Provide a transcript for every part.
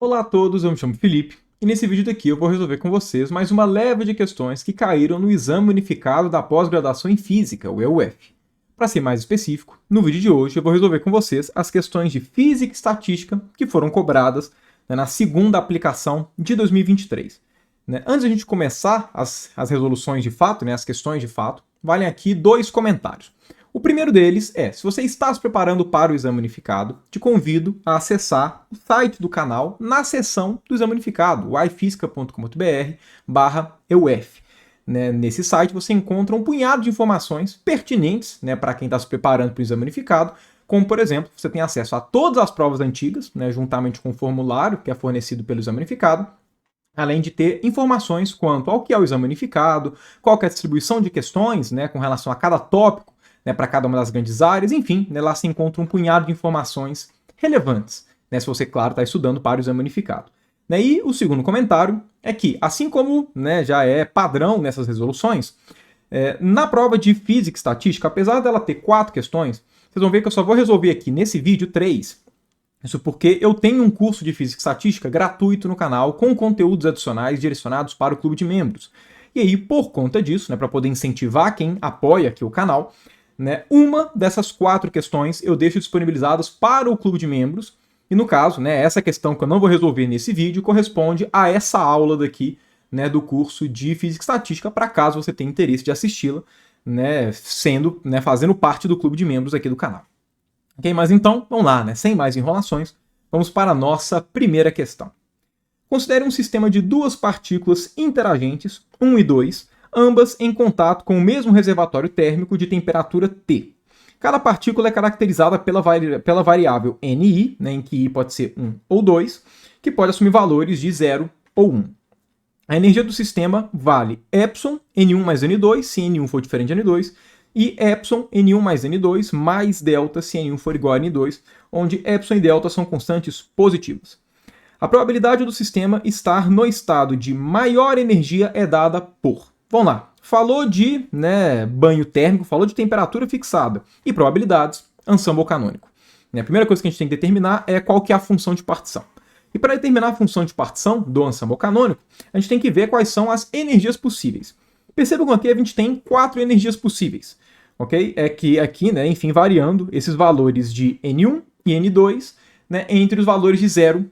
Olá a todos, eu me chamo Felipe e nesse vídeo daqui eu vou resolver com vocês mais uma leva de questões que caíram no Exame Unificado da Pós-Graduação em Física, o EUF. Para ser mais específico, no vídeo de hoje eu vou resolver com vocês as questões de Física e Estatística que foram cobradas na segunda aplicação de 2023. Antes de a gente começar as resoluções de fato, as questões de fato, valem aqui dois comentários. O primeiro deles é, se você está se preparando para o Exame Unificado, te convido a acessar o site do canal na seção do Exame Unificado, uifisca.com.br/EUF. Nesse site você encontra um punhado de informações pertinentes para quem está se preparando para o Exame Unificado, como, por exemplo, você tem acesso a todas as provas antigas, juntamente com o formulário que é fornecido pelo Exame Unificado, além de ter informações quanto ao que é o Exame Unificado, qual que é a distribuição de questões com relação a cada tópico, para cada uma das grandes áreas, enfim, lá se encontra um punhado de informações relevantes, se você, claro, está estudando para o Exame Unificado. E o segundo comentário é que, assim como já é padrão nessas resoluções, na prova de Física e Estatística, apesar dela ter 4 questões, vocês vão ver que eu só vou resolver aqui nesse vídeo 3, isso porque eu tenho um curso de Física e Estatística gratuito no canal, com conteúdos adicionais direcionados para o clube de membros. E aí, por conta disso, para poder incentivar quem apoia aqui o canal, uma dessas 4 questões eu deixo disponibilizadas para o clube de membros, e no caso, essa questão que eu não vou resolver nesse vídeo corresponde a essa aula daqui, do curso de Física e Estatística, para caso você tenha interesse de assisti-la, fazendo parte do clube de membros aqui do canal. Ok, mas então, vamos lá, sem mais enrolações, vamos para a nossa primeira questão. Considere um sistema de duas partículas interagentes, 1 e 2, ambas em contato com o mesmo reservatório térmico de temperatura T. Cada partícula é caracterizada pela variável Ni, em que I pode ser 1 ou 2, que pode assumir valores de 0 ou 1. A energia do sistema vale Epsilon N1 mais N2, se N1 for diferente de N2, e Epsilon N1 mais N2 mais delta se N1 for igual a N2, onde Epsilon e delta são constantes positivas. A probabilidade do sistema estar no estado de maior energia é dada por... Vamos lá, falou de banho térmico, falou de temperatura fixada e probabilidades, ensemble canônico. A primeira coisa que a gente tem que determinar é qual que é a função de partição. E para determinar a função de partição do ensemble canônico, a gente tem que ver quais são as energias possíveis. Percebam que aqui a gente tem 4 energias possíveis. Ok? É que aqui, enfim, variando esses valores de N1 e N2 entre os valores de 0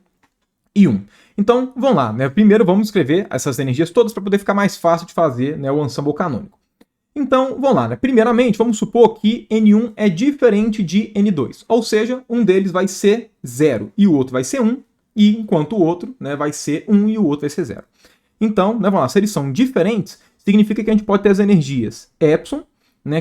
e 1. Então, vamos lá. Primeiro vamos escrever essas energias todas para poder ficar mais fácil de fazer o ensemble canônico. Então, vamos lá. Primeiramente, vamos supor que N1 é diferente de N2. Ou seja, um deles vai ser 0 e o outro vai ser 1, e enquanto o outro vai ser 1 e o outro vai ser 0. Então, vamos lá. Se eles são diferentes, significa que a gente pode ter as energias Epsilon,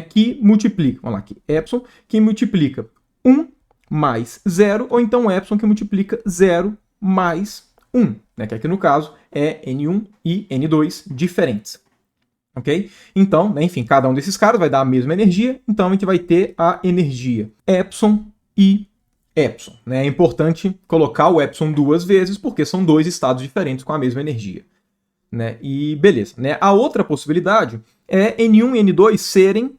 que multiplica, vamos lá aqui, Epsilon, que multiplica 1 mais 0, ou então Epsilon que multiplica 0 mais 1, que aqui no caso é N1 e N2 diferentes. Ok? Então, enfim, cada um desses caras vai dar a mesma energia, então a gente vai ter a energia Epsilon e Epsilon. É importante colocar o Epsilon 2 vezes, porque são 2 estados diferentes com a mesma energia. E beleza. A outra possibilidade é N1 e N2 serem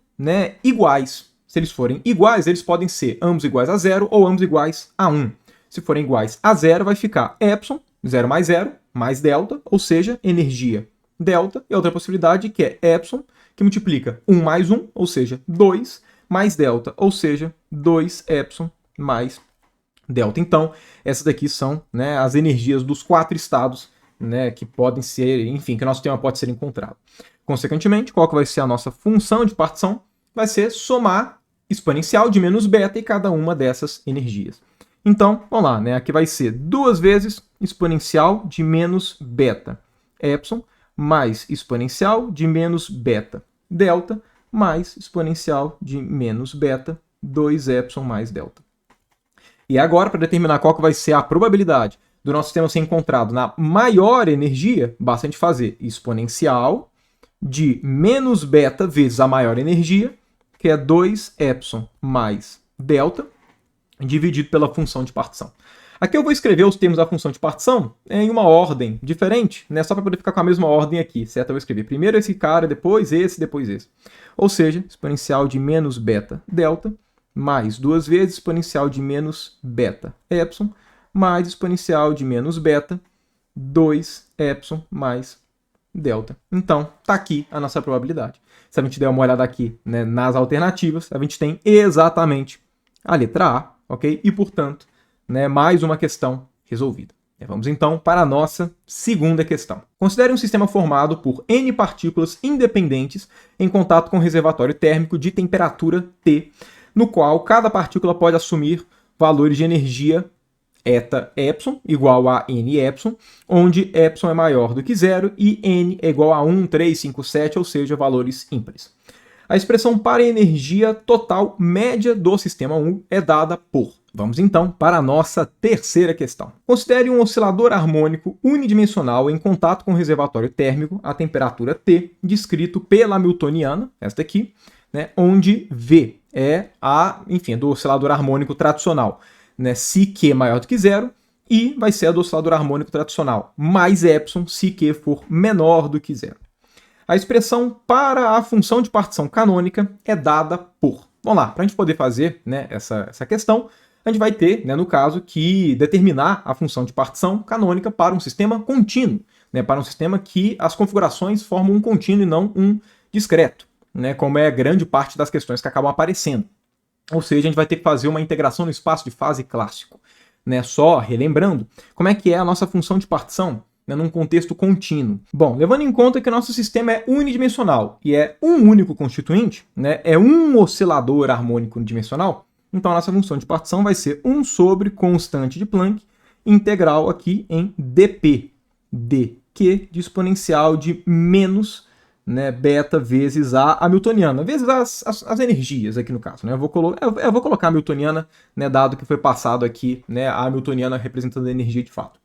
iguais. Se eles forem iguais, eles podem ser ambos iguais a 0 ou ambos iguais a 1. Se forem iguais a 0, vai ficar Epsilon, 0 mais delta, ou seja, energia delta. E a outra possibilidade que é Epsilon, que multiplica 1 mais 1, ou seja, 2, mais delta, ou seja, 2 Epsilon mais delta. Então, essas daqui são as energias dos 4 estados que podem ser, enfim, que o nosso sistema pode ser encontrado. Consequentemente, qual que vai ser a nossa função de partição? Vai ser somar exponencial de menos beta em cada uma dessas energias. Então, vamos lá, aqui vai ser 2 vezes exponencial de menos beta epsilon mais exponencial de menos beta delta mais exponencial de menos beta 2 epsilon mais delta. E agora, para determinar qual que vai ser a probabilidade do nosso sistema ser encontrado na maior energia, basta a gente fazer exponencial de menos beta vezes a maior energia, que é 2 epsilon mais delta, dividido pela função de partição. Aqui eu vou escrever os termos da função de partição em uma ordem diferente, só para poder ficar com a mesma ordem aqui, certo? Eu vou escrever primeiro esse cara, depois esse, depois esse. Ou seja, exponencial de menos beta delta mais 2 vezes exponencial de menos beta epsilon mais exponencial de menos beta, 2 epsilon mais delta. Então, tá aqui a nossa probabilidade. Se a gente der uma olhada aqui, né, nas alternativas, a gente tem exatamente a letra A, ok? E, portanto, né, mais uma questão resolvida. Vamos então para a nossa segunda questão. Considere um sistema formado por N partículas independentes em contato com um reservatório térmico de temperatura T, no qual cada partícula pode assumir valores de energia eta epsilon igual a n epsilon, onde epsilon é maior do que zero e n é igual a 1, 3, 5, 7, ou seja, valores ímpares. A expressão para a energia total média do sistema 1 é dada por... Vamos então para a nossa terceira questão. Considere um oscilador harmônico unidimensional em contato com o reservatório térmico a temperatura T, descrito pela Hamiltoniana, esta aqui, né, onde V é do oscilador harmônico tradicional, né, se Q maior do que zero, e vai ser a do oscilador harmônico tradicional, mais epsilon se Q for menor do que zero. A expressão para a função de partição canônica é dada por... Vamos lá, para a gente poder fazer, né, essa questão, a gente vai ter, né, no caso, que determinar a função de partição canônica para um sistema contínuo, né, para um sistema que as configurações formam um contínuo e não um discreto, né, como é grande parte das questões que acabam aparecendo. Ou seja, a gente vai ter que fazer uma integração no espaço de fase clássico. Né, só relembrando, como é que é a nossa função de partição, né, num contexto contínuo? Bom, levando em conta que o nosso sistema é unidimensional e é um único constituinte, né, é um oscilador harmônico unidimensional, então a nossa função de partição vai ser 1 sobre constante de Planck, integral aqui em dp, dq de exponencial de menos, né, beta vezes a hamiltoniana, vezes as energias aqui no caso. Né? Eu vou colocar a hamiltoniana, né, dado que foi passado aqui, né, a hamiltoniana representando a energia de fato.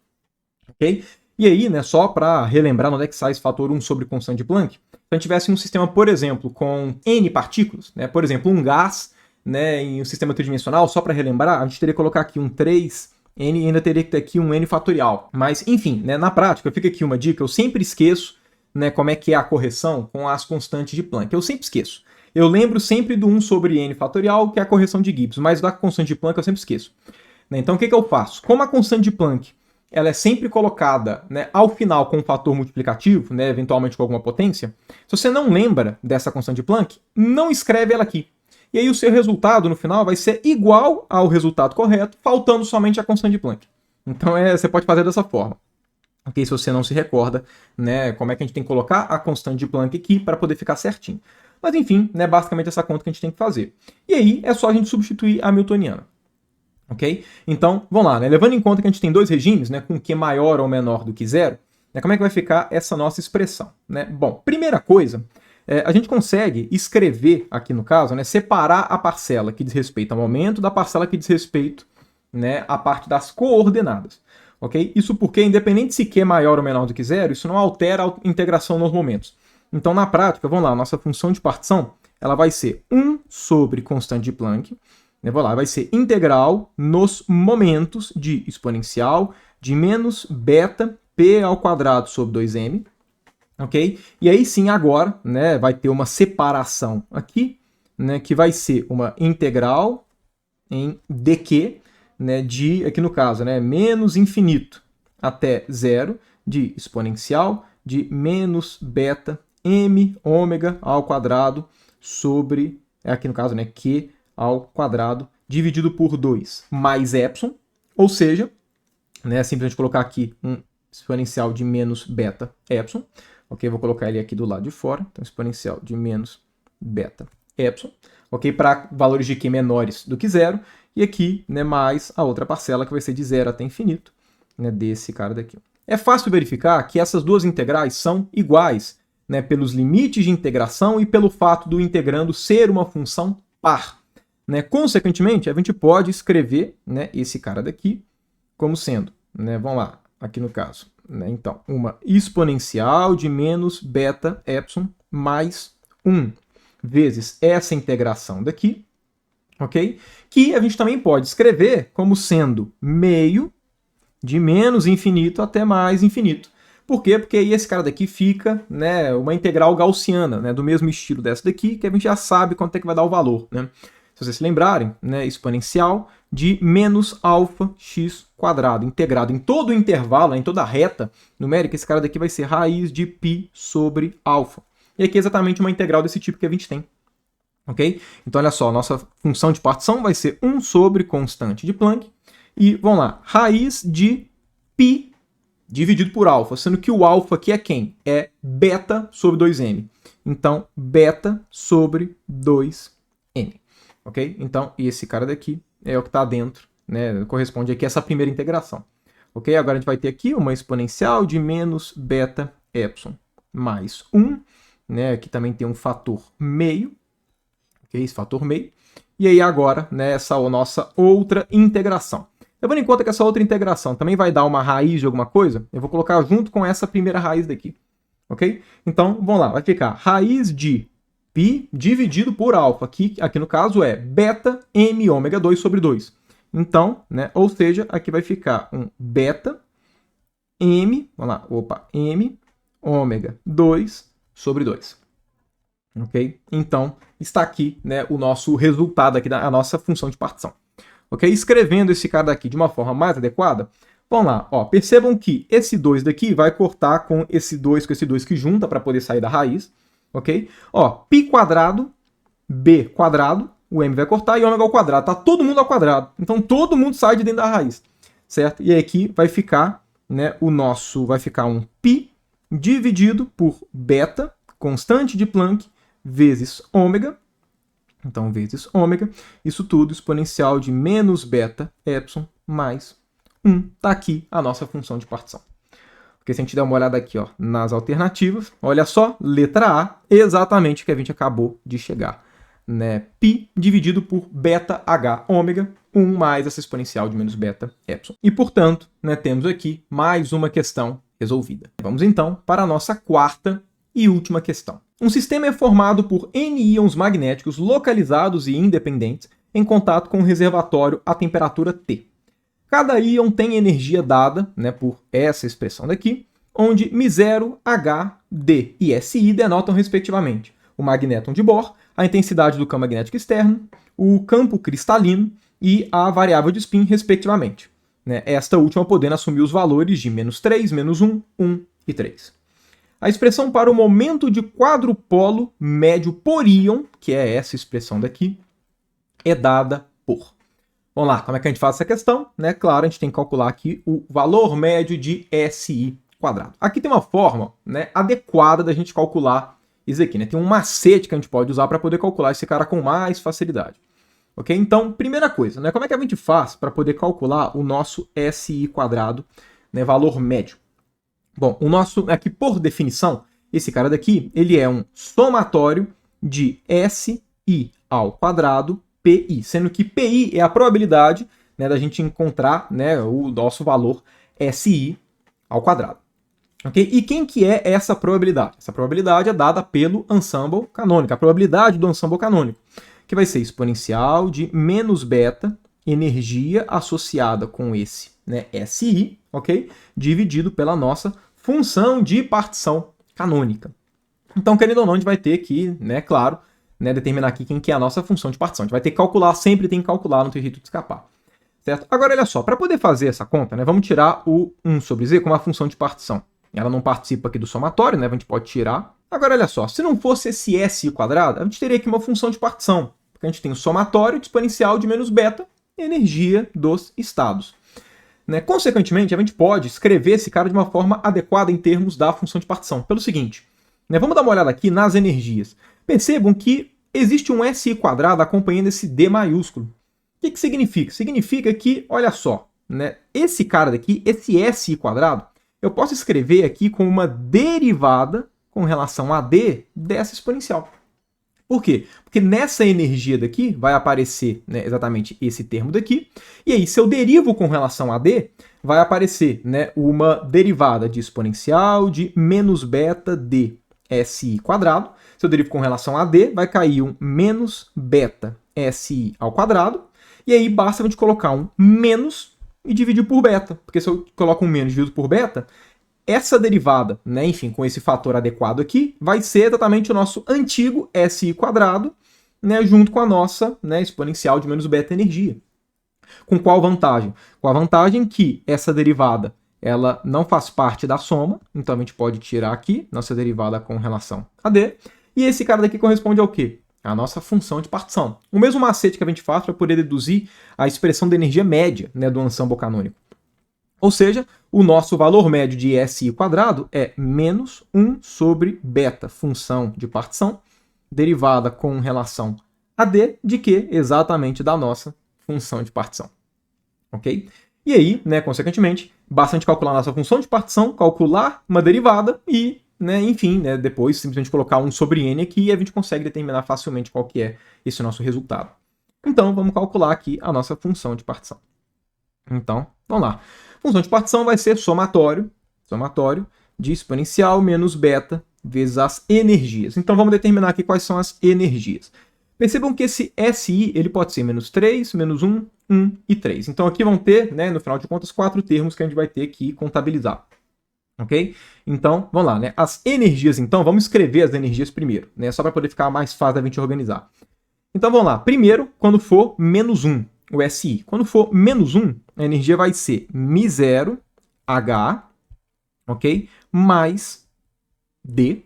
Ok? E aí, né, só para relembrar onde é que sai esse fator 1 sobre constante de Planck, se a gente tivesse um sistema, por exemplo, com N partículas, né, por exemplo, um gás, né, em um sistema tridimensional, só para relembrar, a gente teria que colocar aqui um 3N e ainda teria que ter aqui um N fatorial. Mas, enfim, né, na prática, fica aqui uma dica, eu sempre esqueço, né, como é que é a correção com as constantes de Planck. Eu sempre esqueço. Eu lembro sempre do 1 sobre N fatorial, que é a correção de Gibbs, mas da constante de Planck eu sempre esqueço. Né, então, o que eu faço? Como a constante de Planck ela é sempre colocada, né, ao final com um fator multiplicativo, né, eventualmente com alguma potência, se você não lembra dessa constante de Planck, não escreve ela aqui. E aí o seu resultado no final vai ser igual ao resultado correto, faltando somente a constante de Planck. Então você pode fazer dessa forma. Okay? Se você não se recorda, né, como é que a gente tem que colocar a constante de Planck aqui para poder ficar certinho. Mas enfim, né, basicamente essa conta que a gente tem que fazer. E aí é só a gente substituir a hamiltoniana. Ok? Então, vamos lá, né? Levando em conta que a gente tem dois regimes, né, com Q maior ou menor do que zero, né, como é que vai ficar essa nossa expressão? Né? Bom, primeira coisa, a gente consegue escrever aqui no caso, né, separar a parcela que diz respeito ao momento da parcela que diz respeito, né, à parte das coordenadas. Ok? Isso porque, independente se Q é maior ou menor do que zero, isso não altera a integração nos momentos. Então, na prática, vamos lá, a nossa função de partição ela vai ser 1 sobre constante de Planck, vai ser integral nos momentos de exponencial de menos beta p ao quadrado sobre 2m, ok? E aí sim, agora, né, vai ter uma separação aqui, né, que vai ser uma integral em dq, né, de, aqui no caso, né, menos infinito até zero, de exponencial de menos beta m ômega ao quadrado sobre, aqui no caso, né, q ao quadrado dividido por 2 mais epsilon, ou seja, né, simplesmente colocar aqui um exponencial de menos beta epsilon, ok? Vou colocar ele aqui do lado de fora, então exponencial de menos beta epsilon, ok? Para valores de Q menores do que zero, e aqui, né, mais a outra parcela que vai ser de zero até infinito, né, desse cara daqui. É fácil verificar que essas duas integrais são iguais, né, pelos limites de integração e pelo fato do integrando ser uma função par. Né? Consequentemente, a gente pode escrever, né, esse cara daqui como sendo, né, vamos lá, aqui no caso, né, então, uma exponencial de menos beta epsilon mais 1 vezes essa integração daqui, ok? Que a gente também pode escrever como sendo meio de menos infinito até mais infinito. Por quê? Porque aí esse cara daqui fica, né, uma integral gaussiana, né, do mesmo estilo dessa daqui, que a gente já sabe quanto é que vai dar o valor. Né? se vocês se lembrarem, né, exponencial de menos alfa x quadrado, integrado em todo o intervalo, em toda a reta numérica, esse cara daqui vai ser raiz de π sobre alfa. E aqui é exatamente uma integral desse tipo que a gente tem. Ok? Então, olha só, nossa função de partição vai ser 1 sobre constante de Planck. E, vamos lá, raiz de π dividido por alfa, sendo que o alfa aqui é quem? É beta sobre 2m. Então, beta sobre 2m. Ok? Então, esse cara daqui é o que está dentro, né? Corresponde aqui a essa primeira integração. Ok? Agora a gente vai ter aqui uma exponencial de menos beta epsilon mais 1, né? Aqui também tem um fator meio. Ok? Esse fator meio. E aí agora, né, essa nossa outra integração. Levando em conta que essa outra integração também vai dar uma raiz de alguma coisa, eu vou colocar junto com essa primeira raiz daqui. Ok? Então, vamos lá, vai ficar raiz de π dividido por alfa, aqui no caso é beta m ômega 2 sobre 2. Então, né, ou seja, aqui vai ficar um beta m, vamos lá, m ômega 2 sobre 2. Ok? Então, está aqui, né, o nosso resultado aqui da nossa função de partição. Ok? Escrevendo esse cara daqui de uma forma mais adequada, vamos lá, ó, percebam que esse 2 daqui vai cortar com esse 2 que junta para poder sair da raiz, ok? Ó, π quadrado, b quadrado, o m vai cortar e ômega ao quadrado, tá todo mundo ao quadrado, então todo mundo sai de dentro da raiz, certo? E aqui vai ficar, né, vai ficar um π dividido por beta, constante de Planck, vezes ômega. Então, vezes ômega, isso tudo exponencial de menos beta epsilon mais 1. Está aqui a nossa função de partição. Porque se a gente der uma olhada aqui, ó, nas alternativas, olha só, letra A, exatamente o que a gente acabou de chegar. Né? Π dividido por beta h ômega, 1 mais essa exponencial de menos beta epsilon. E, portanto, né, temos aqui mais uma questão resolvida. Vamos, então, para a nossa quarta e última questão. Um sistema é formado por N íons magnéticos localizados e independentes em contato com um reservatório a temperatura T. Cada íon tem energia dada, né, por essa expressão daqui, onde μ0, H, D e SI denotam respectivamente o magnéton de Bohr, a intensidade do campo magnético externo, o campo cristalino e a variável de spin, respectivamente. Né, esta última podendo assumir os valores de -3, -1, 1 e 3. A expressão para o momento de quadrupolo médio por íon, que é essa expressão daqui, é dada por. Vamos lá, como é que a gente faz essa questão? Né? Claro, a gente tem que calcular aqui o valor médio de SI quadrado. Aqui tem uma forma, né, adequada da gente calcular isso aqui. Né? Tem um macete que a gente pode usar para poder calcular esse cara com mais facilidade. Ok? Então, primeira coisa, né, como é que a gente faz para poder calcular o nosso SI quadrado, né, valor médio? Bom, o nosso, aqui por definição, esse cara daqui, ele é um somatório de SI ao quadrado PI, sendo que PI é a probabilidade, né, da gente encontrar, né, o nosso valor SI ao quadrado. Okay? E quem que é essa probabilidade? Essa probabilidade é dada pelo ensemble canônico, a probabilidade do ensemble canônico, que vai ser exponencial de menos beta, energia associada com esse, né, SI, ok? Dividido pela nossa função de partição canônica. Então, querendo ou não, a gente vai ter que, né, claro, né, determinar aqui quem que é a nossa função de partição. A gente vai ter que calcular, sempre tem que calcular, não tem jeito de escapar. Certo? Agora, olha só, para poder fazer essa conta, né, vamos tirar o 1 sobre z como uma função de partição. Ela não participa aqui do somatório, né, a gente pode tirar. Agora, olha só, se não fosse esse SI quadrado, a gente teria aqui uma função de partição, porque a gente tem o somatório de exponencial de menos beta, energia dos estados. Né? Consequentemente, a gente pode escrever esse cara de uma forma adequada em termos da função de partição. Pelo seguinte, né? Vamos dar uma olhada aqui nas energias. Percebam que existe um SI quadrado acompanhando esse D maiúsculo. O que significa? Significa que, olha só, né? Esse cara daqui, esse SI quadrado, eu posso escrever aqui como uma derivada com relação a D dessa exponencial. Por quê? Porque nessa energia daqui vai aparecer, né, exatamente esse termo daqui, e aí se eu derivo com relação a D, vai aparecer, né, uma derivada de exponencial de menos beta D SI quadrado. Se eu derivo com relação a D, vai cair um menos beta SI ao quadrado, e aí basta a gente colocar um menos e dividir por beta, porque se eu coloco um menos e divido por beta, essa derivada, né, enfim, com esse fator adequado aqui, vai ser exatamente o nosso antigo SI quadrado, né, junto com a nossa, né, exponencial de menos beta energia. Com qual vantagem? Com a vantagem que essa derivada ela não faz parte da soma, então a gente pode tirar aqui nossa derivada com relação a d, e esse cara daqui corresponde ao quê? A nossa função de partição. O mesmo macete que a gente faz para poder deduzir a expressão da energia média, né, do ensemble canônico. Ou seja, o nosso valor médio de SI quadrado é menos 1 sobre beta, função de partição, derivada com relação a d, de que? Exatamente da nossa função de partição. Ok? E aí, né, consequentemente, basta a gente calcular a nossa função de partição, calcular uma derivada e, né, enfim, né, depois simplesmente colocar 1 sobre n aqui e a gente consegue determinar facilmente qual que é esse nosso resultado. Então, vamos calcular aqui a nossa função de partição. Então, vamos lá. Função de partição vai ser somatório de exponencial menos beta vezes as energias. Então, vamos determinar aqui quais são as energias. Percebam que esse SI ele pode ser menos 3, menos 1, 1 e 3. Então aqui vão ter, né, no final de contas, 4 termos que a gente vai ter que contabilizar. Ok? Então, vamos lá, né? As energias, então, vamos escrever as energias primeiro, né? Só para poder ficar mais fácil da gente organizar. Então, vamos lá. Primeiro, quando for menos 1, o SI. Quando for menos 1, a energia vai ser μ0, H, ok? Mais D.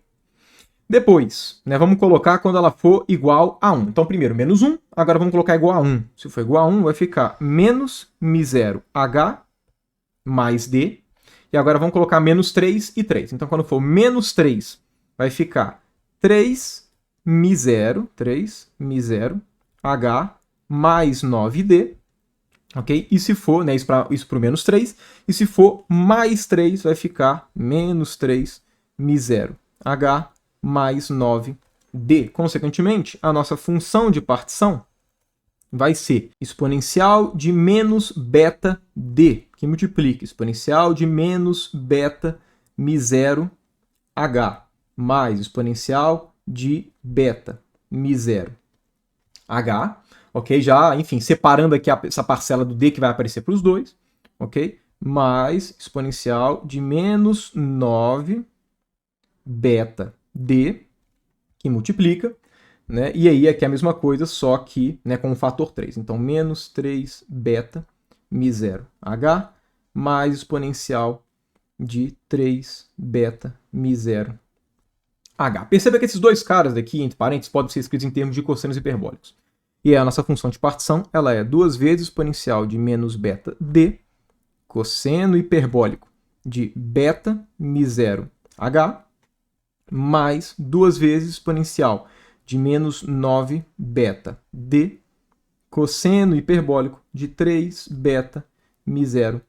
Depois, né, vamos colocar quando ela for igual a 1. Então, primeiro, menos 1, agora vamos colocar igual a 1. Se for igual a 1, vai ficar menos μ0H mais D. E agora vamos colocar menos 3 e 3. Então, quando for menos 3, vai ficar 3μ0H mais 9D. Ok? E se for, né, isso para o menos 3, e se for mais 3, vai ficar menos 3μ0H mais 9D. Consequentemente, a nossa função de partição vai ser exponencial de menos beta D, que multiplica exponencial de menos beta μ0H mais exponencial de beta μ0H, ok? Já, enfim, separando aqui essa parcela do D que vai aparecer para os dois, ok? Mais exponencial de menos 9 beta D, que multiplica, né? E aí aqui é a mesma coisa, só que, né, com o fator 3. Então, menos 3 beta μ0H mais exponencial de 3 beta μ0H. Perceba que esses dois caras daqui, entre parênteses, podem ser escritos em termos de cossenos hiperbólicos. E a nossa função de partição, ela é 2 vezes exponencial de menos beta D, cosseno hiperbólico de beta μ0H, mais 2 vezes exponencial de menos 9 beta D, cosseno hiperbólico de 3 beta μ0H.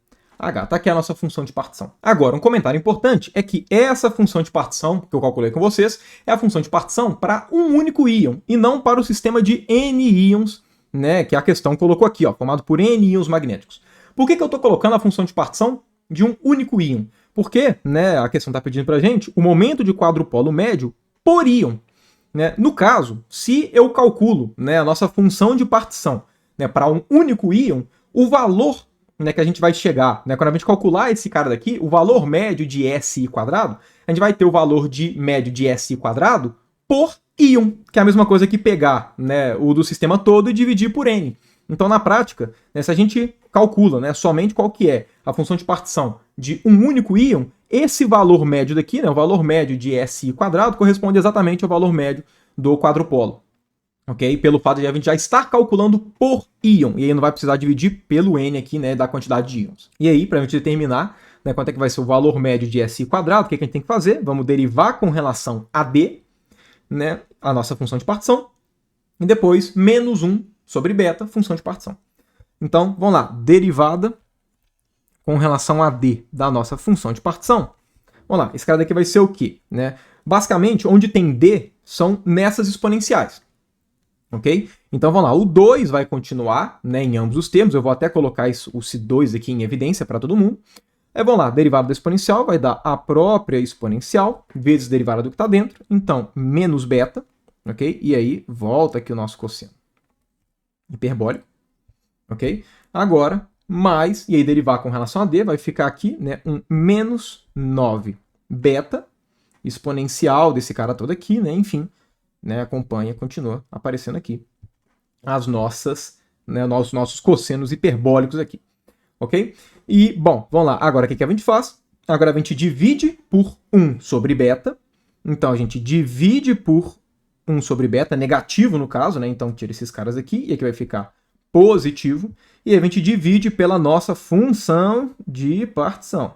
Tá aqui a nossa função de partição. Agora, um comentário importante é que essa função de partição, que eu calculei com vocês, é a função de partição para um único íon, e não para o sistema de N íons, né, que a questão colocou aqui, ó, formado por N íons magnéticos. Por que eu estou colocando a função de partição de um único íon? Porque, né, a questão está pedindo para a gente o momento de quadrupolo médio por íon. Né? No caso, se eu calculo, né, a nossa função de partição, né, para um único íon, o valor, né, que a gente vai chegar, né, quando a gente calcular esse cara daqui, o valor médio de SI quadrado, a gente vai ter o valor médio de SI quadrado por íon, que é a mesma coisa que pegar, né, o do sistema todo e dividir por N. Então, na prática, né, se a gente calcula, né, somente qual que é a função de partição de um único íon, esse valor médio daqui, né, o valor médio de SI quadrado, corresponde exatamente ao valor médio do quadrupolo. Ok? Pelo fato de a gente já estar calculando por íon, e aí não vai precisar dividir pelo N aqui, né, da quantidade de íons. E aí, para a gente determinar, né, quanto é que vai ser o valor médio de SI quadrado, o que a gente tem que fazer? Vamos derivar com relação a D, né, a nossa função de partição, e depois menos 1 sobre beta, função de partição. Então, vamos lá, derivada com relação a D da nossa função de partição. Vamos lá, esse cara daqui vai ser o quê? Né? Basicamente, onde tem D são nessas exponenciais. Ok? Então, vamos lá, o 2 vai continuar, né, em ambos os termos. Eu vou até colocar isso, o C2 aqui em evidência para todo mundo. Vamos lá, derivada da exponencial vai dar a própria exponencial vezes derivada do que está dentro. Então, menos beta, ok? E aí, volta aqui o nosso cosseno hiperbólico, ok? Agora, mais, e aí derivar com relação a D, vai ficar aqui, né, um menos 9 beta, exponencial desse cara todo aqui, né, enfim, né, acompanha, continua aparecendo aqui as nossas, né, nossos cossenos hiperbólicos aqui, ok? E, bom, vamos lá. Agora, o que a gente faz? Agora a gente divide por 1 sobre beta. Então, a gente divide por 1 sobre beta, negativo no caso, né? Então, tira esses caras aqui e aqui vai ficar positivo. E a gente divide pela nossa função de partição.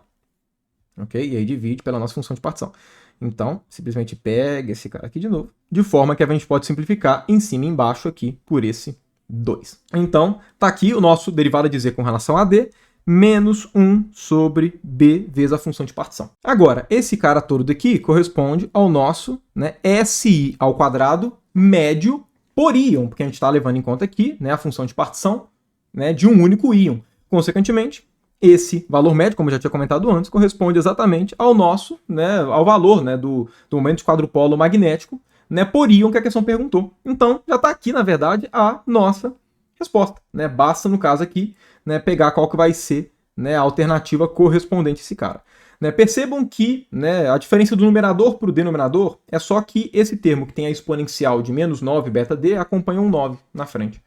Ok? E aí divide pela nossa função de partição. Então, simplesmente pega esse cara aqui de novo, de forma que a gente pode simplificar em cima e embaixo aqui por esse 2. Então, tá aqui o nosso derivado de z com relação a d, menos 1 sobre b vezes a função de partição. Agora, esse cara todo daqui corresponde ao nosso, né, SI ao quadrado médio por íon, porque a gente está levando em conta aqui, né, a função de partição, né, de um único íon. Consequentemente, esse valor médio, como eu já tinha comentado antes, corresponde exatamente ao nosso, né, ao valor, né, do momento de quadrupolo magnético, né, por íon que a questão perguntou. Então, já está aqui, na verdade, a nossa resposta. Né? Basta, no caso aqui, né, pegar qual que vai ser, né, a alternativa correspondente a esse cara. Né? Percebam que, né, a diferença do numerador para o denominador é só que esse termo que tem a exponencial de menos 9 beta d acompanha um 9 na frente.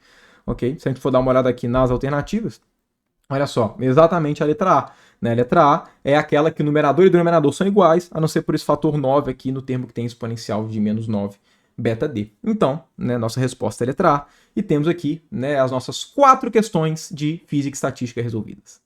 Okay? Se a gente for dar uma olhada aqui nas alternativas, olha só, exatamente a letra A. Né? A letra A é aquela que o numerador e o denominador são iguais, a não ser por esse fator 9 aqui no termo que tem exponencial de menos 9 beta d. Então, né, nossa resposta é a letra A. E temos aqui, né, as nossas 4 questões de física e estatística resolvidas.